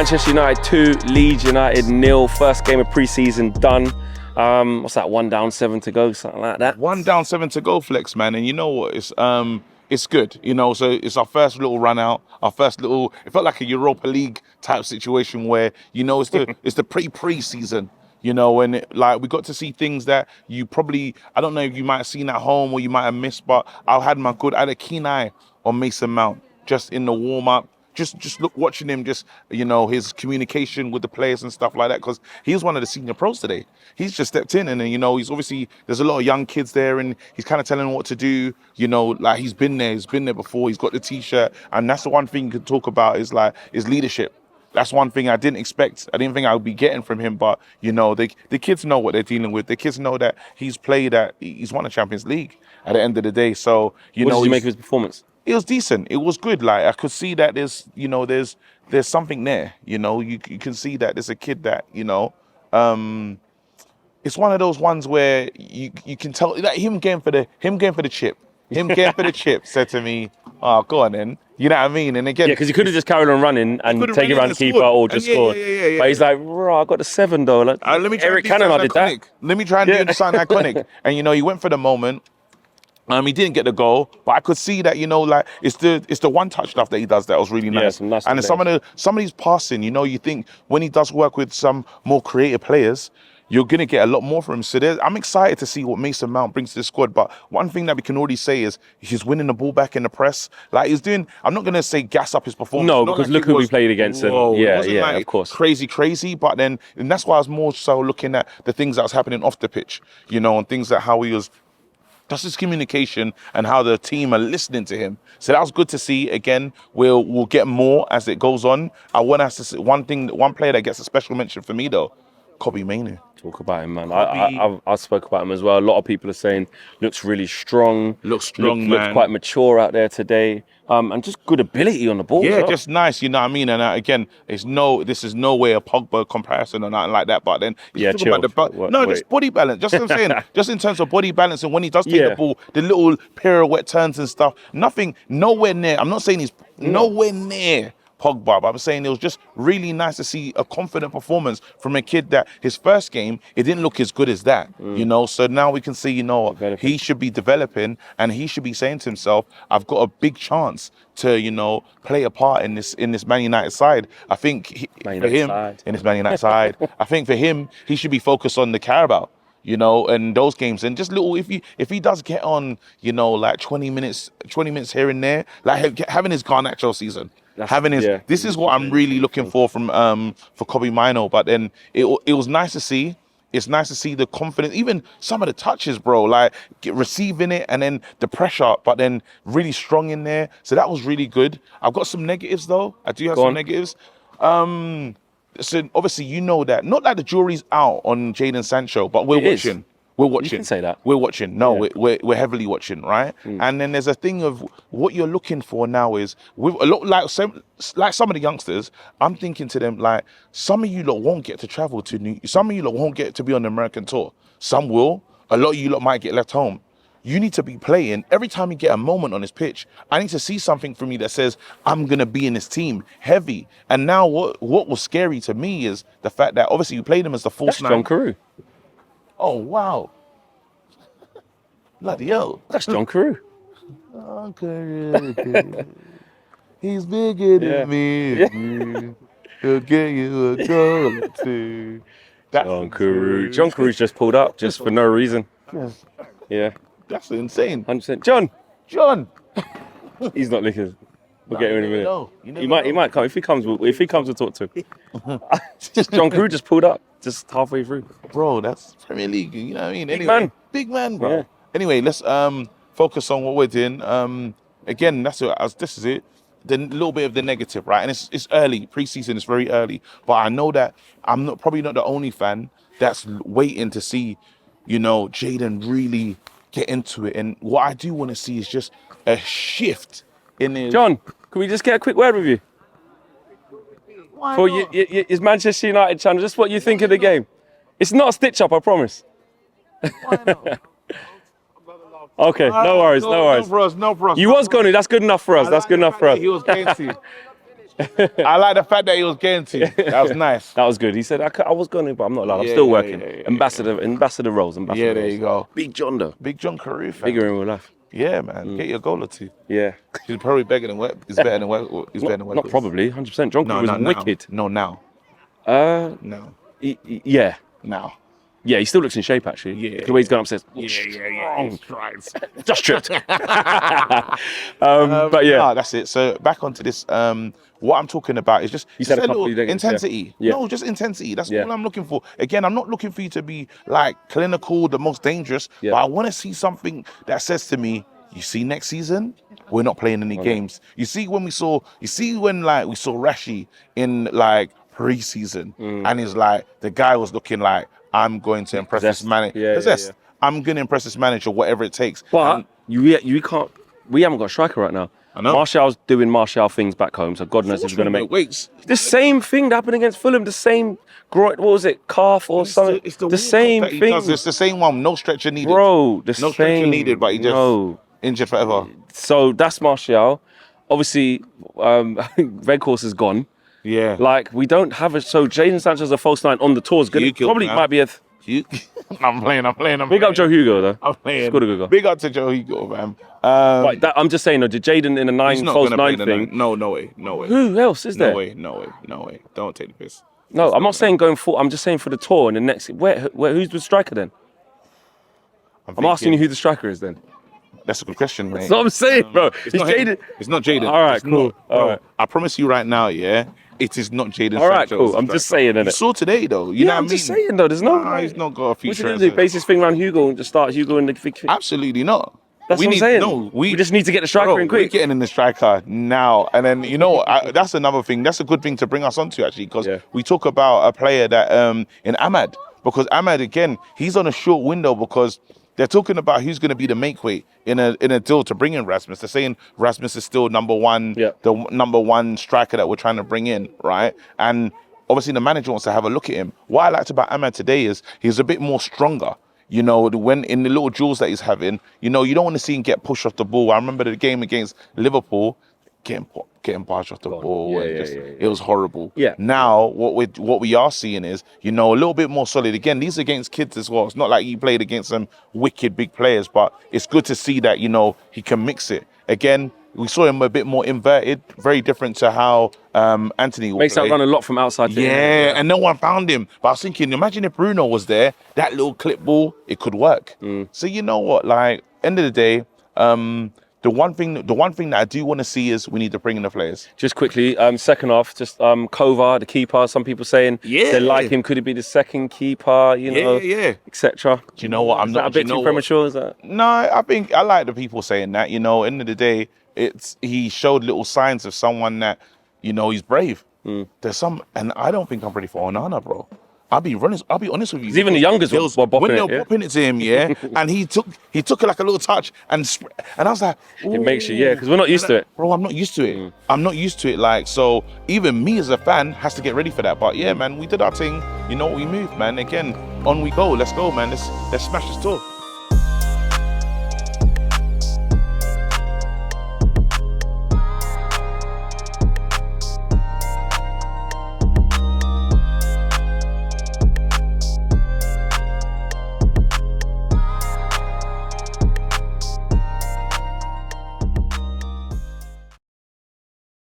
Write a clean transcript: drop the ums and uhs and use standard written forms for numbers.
Manchester United 2, Leeds United 0. First game of pre-season done. What's that? 1 down, 7 to go, something like that. 1 down, 7 to go, Flex, man. And you know what? It's good. You know, so it's our first little run out. It felt like a Europa League type situation where, you know, it's the pre-season. You know, and we got to see things that you probably, I don't know if you might have seen at home or you might have missed, but I had a keen eye on Mason Mount just in the warm-up. Just watching him, you know, his communication with the players and stuff like that, because he was one of the senior pros today. He's just stepped in, and you know, he's obviously, there's a lot of young kids there, and he's kind of telling them what to do. You know, like he's been there before. He's got the t-shirt, and that's the one thing you can talk about is leadership. That's one thing I didn't expect. I didn't think I would be getting from him, but you know, the kids know what they're dealing with. The kids know that he's won a Champions League at the end of the day. So What did you make of his performance? It was decent. It was good. Like I could see that there's something there. You know, you can see that there's a kid that, you know, it's one of those ones where you can tell that him going for the chip. Him getting for the chip said to me, "Oh, go on then." You know what I mean? And again, yeah, because he could have just carried on running and taken around the keeper or just scored. Yeah. But he's like, I got the 7 though. Like, Let me try Eric Cantona did that. Let me try and do something iconic. And you know, he went for the moment. He didn't get the goal, but I could see that, you know, like it's the one touch stuff that he does that was really nice. Yeah, nice. And some of these passing, you know, you think when he does work with some more creative players, you're gonna get a lot more from him. So I'm excited to see what Mason Mount brings to the squad. But one thing that we can already say is he's winning the ball back in the press. Like he's doing. I'm not gonna say gas up his performance. No, because look who we played against. Yeah, of course. Crazy. But then, and that's why I was more so looking at the things that was happening off the pitch, you know, and things that how he was. Just his communication and how the team are listening to him. So that was good to see. Again, we'll get more as it goes on. I want us to see one player that gets a special mention for me though, Kobbie Mainoo. Talk about him, man. I spoke about him as well. A lot of people are saying looks really strong. Looks man. Looks quite mature out there today. And just good ability on the ball. Yeah, well. just nice. You know what I mean? And again, this is no way a Pogba comparison or nothing like that. But then, just body balance. Just what I'm saying. Just in terms of body balance, and when he does take the ball, the little pirouette turns and stuff. Nowhere near. I'm not saying he's nowhere near Pogba, but I'm saying it was just really nice to see a confident performance from a kid that his first game, it didn't look as good as that, you know? So now we can see, you know, he should be developing and he should be saying to himself, I've got a big chance to, you know, play a part in this Man United side. I think in this Man United side, I think for him, he should be focused on the Carabao. You know, and those games, and just little, if he does get on, you know, like 20 minutes here and there, like having his Garnacho season, this is what I'm really looking for from for Kobbie Mainoo. But then it was nice to see. It's nice to see the confidence, even some of the touches, bro, like receiving it and then the pressure, but then really strong in there. So that was really good. I've got some negatives though. I do have some negatives. So obviously you know that not that the jury's out on Jadon Sancho, but we're watching. We're watching. You can say that. We're watching. No, we're heavily watching, right? And then there's a thing of what you're looking for now is with a lot like some of the youngsters. I'm thinking to them like some of you lot won't get to travel to some of you lot won't get to be on the American tour. Some will. A lot of you lot might get left home. You need to be playing every time you get a moment on this pitch. I need to see something from you that says, I'm going to be in this team heavy. And now what was scary to me is the fact that obviously you played him as the false nine. John Carew. Oh, wow. Bloody hell. That's John Carew. Oh, Carew. He's bigger than me. Yeah. He'll get you a goal or two. John Carew. John Carew's just pulled up just for no reason. Yes. Yeah. That's insane. 100%. John. He's not listening. We'll get him in a minute. He might come. If he comes, we'll talk to him. John Carew just pulled up, just halfway through. Bro, that's Premier League. You know what I mean? Big man, bro. Yeah. Anyway, let's focus on what we're doing. Again, this is it. The little bit of the negative, right? And it's early. Pre-season is very early. But I know that I'm probably not the only fan that's waiting to see, you know, Jadon really get into it. And what I do want to see is just a shift in his... John, can we just get a quick word with you? Why For not? It's Manchester United channel, just what you think of the game. It's not a stitch up, I promise. Why not? Okay, no worries. No for us. You was going to, that's good enough for us. That's good enough for us. He was fancy. I like the fact that he was getting to. That was nice. That was good. He said, I was going to, but I'm not allowed. I'm still working. Ambassador roles. Yeah, there you go. Big John, though. Big John Carew, fam. Bigger in real life. Yeah, man. Get your goal or two. Yeah. He's probably better than work. He's better than work. He's better than work. Not probably, 100%. John Carew was wicked. No, now. No. Yeah. Now. Yeah, he still looks in shape, actually. Yeah. The way he's gone upstairs. Yeah. Just tripped. But yeah. No, that's it. So back onto this. What I'm talking about is just said a little days, intensity. Yeah. No, just intensity. That's all I'm looking for. Again, I'm not looking for you to be like clinical, the most dangerous, but I want to see something that says to me, you see, next season, we're not playing any games. You see, when we saw Rashi in like pre-season, and it's like the guy was looking like, I'm going to impress this manager. I'm going to impress this manager, whatever it takes. But you can't. We haven't got a striker right now. I know. Martial's doing Martial things back home, so God knows if he's going to make. Wait, the same thing that happened against Fulham. The same groin. What was it? Calf or something? It's the same thing. It's the same one. No stretcher needed. Bro, no stretcher needed, but he just injured forever. So that's Martial. Obviously, Red Horse is gone. Yeah. Like, we don't have it. So Jadon Sancho as a false nine on the tour is good. Probably might be a. I'm playing. Big up Joe Hugo, though. I'm playing. Scored a good goal. Big up to Joe Hugo, man. I'm just saying, though, did Jadon in a false nine thing? No way. Who else is there? No way. Don't take the piss. No, I'm not saying going forward. I'm just saying for the tour and the next. Who's the striker then? I'm asking you who the striker is then. That's a good question, mate. That's what I'm saying, bro. It's not Jadon. It's not Jadon. All right, cool. All right. I promise you right now, yeah, it is not Jadon. All right, cool. I'm just saying, innit? You saw today, though. You know what I mean? I'm just saying, though. There's no. He's not got a future. What's he do? Base his thing around Hugo and just start Hugo in the. Absolutely not. That's what I'm saying. No, we just need to get the striker in quick. We're getting in the striker now. And then, that's another thing. That's a good thing to bring us onto, actually, because we talk about a player that in Ahmad. Because Ahmad, again, he's on a short window because they're talking about who's going to be the make weight in a deal to bring in Rasmus. They're saying Rasmus is still number one, the number one striker that we're trying to bring in, right? And obviously the manager wants to have a look at him. What I liked about Ahmad today is he's a bit more stronger. When in the little duels that he's having, you don't want to see him get pushed off the ball. I remember the game against Liverpool, getting pushed off the ball. It was horrible. Yeah. Now, what we are seeing is, a little bit more solid. Again, these are against kids as well. It's not like he played against some wicked big players, but it's good to see that, he can mix it. Again, we saw him a bit more inverted, very different to how Anthony makes that run a lot from outside. And no one found him. But I was thinking, imagine if Bruno was there, that little clip ball, it could work. So you know what? Like, end of the day, the one thing that I do want to see is we need to bring in the players. Just quickly, second half, just Kovar, the keeper. Some people saying they like him. Could he be the second keeper? Etc. Do you know what? I'm not a bit too premature. Is that? No, I think I like the people saying that. End of the day, he showed little signs of someone that he's brave. There's some, and I don't think I'm ready for Onana, bro. I'll be honest with you. Even the youngest were bopping when they were bopping it to him, and he took it like a little touch, and I was like, ooh. It makes you, because we're not used to it. Bro, I'm not used to it. I'm not used to it. Like, so even me as a fan has to get ready for that. But yeah, man, we did our thing. We moved, man. Again, on we go. Let's go, man. Let's smash this tour.